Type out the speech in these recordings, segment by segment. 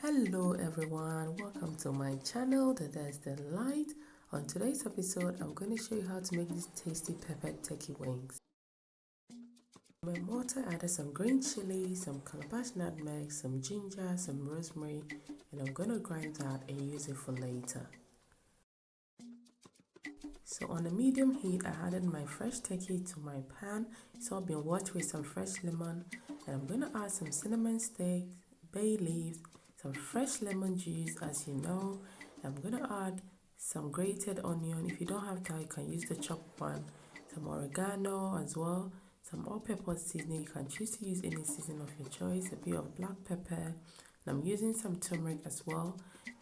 Hello everyone, welcome to my channel, There's the Light. On today's episode, I'm going to show you how to make these tasty pepper turkey wings. In my mortar, I added some green chili, some calabash nutmeg, some ginger, some rosemary, and I'm going to grind that and use it for later. So on a medium heat, I added my fresh turkey to my pan. It's all been washed with some fresh lemon, and I'm going to add some cinnamon sticks, bay leaves, some fresh lemon juice, as you know. I'm going to add some grated onion. If you don't have that, you can use the chopped one. Some oregano as well. Some all-purpose seasoning. You can choose to use any seasoning of your choice. A bit of black pepper. And I'm using some turmeric as well.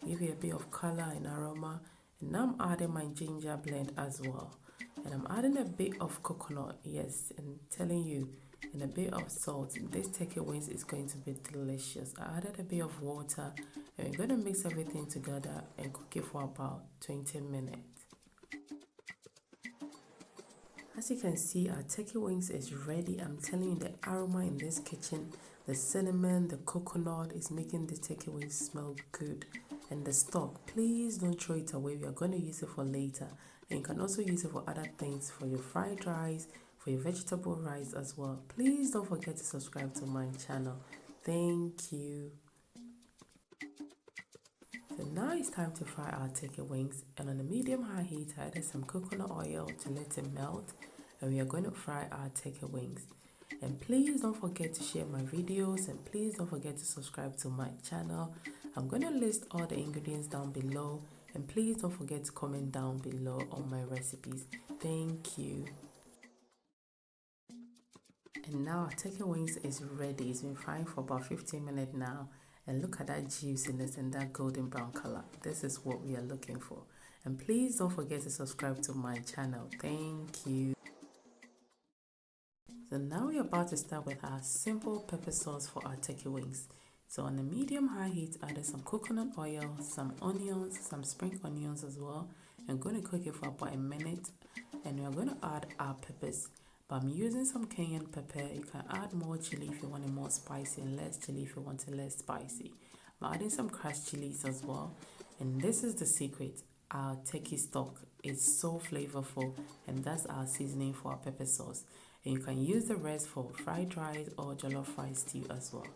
Give it a bit of color and aroma. And now I'm adding my ginger blend as well. And I'm adding a bit of coconut. Yes, and telling you, and a bit of salt. This turkey wings is going to be delicious. I added a bit of water, and we're going to mix everything together and cook it for about 20 minutes. As you can see, our turkey wings is ready. I'm telling you, the aroma in this kitchen, the cinnamon, the coconut is making the turkey wings smell good. And the stock, please don't throw it away. We are going to use it for later. And you can also use it for other things, for your fried rice, for your vegetable rice as well. Please don't forget to subscribe to my channel. Thank you. So now it's time to fry our turkey wings, and on a medium-high heat I added some coconut oil to let it melt, and we are going to fry our turkey wings. And please don't forget to share my videos, and please don't forget to subscribe to my channel. I'm going to list all the ingredients down below, and please don't forget to comment down below on my recipes. Thank you. And now our turkey wings is ready. It's been frying for about 15 minutes now. And look at that juiciness and that golden brown color. This is what we are looking for. And please don't forget to subscribe to my channel. Thank you. So now we're about to start with our simple pepper sauce for our turkey wings. So on a medium-high heat, added some coconut oil, some onions, some spring onions as well. I'm going to cook it for about a minute. And we're going to add our peppers. But I'm using some cayenne pepper. You can add more chili if you want it more spicy, and less chili if you want it less spicy. I'm adding some crushed chilies as well. And this is the secret. Our turkey stock is so flavorful, and that's our seasoning for our pepper sauce. And you can use the rest for fried rice or jollof rice stew as well.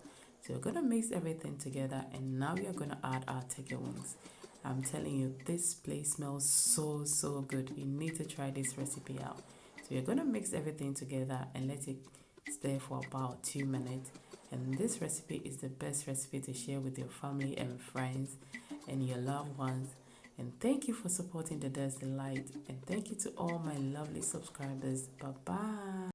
So we're going to mix everything together, and now we are going to add our turkey wings. I'm telling you, this place smells so good. You need to try this recipe out. So you're going to mix everything together and let it stir for about 2 minutes. And this recipe is the best recipe to share with your family and friends and your loved ones. And thank you for supporting the There's the Light. And thank you to all my lovely subscribers. Bye-bye.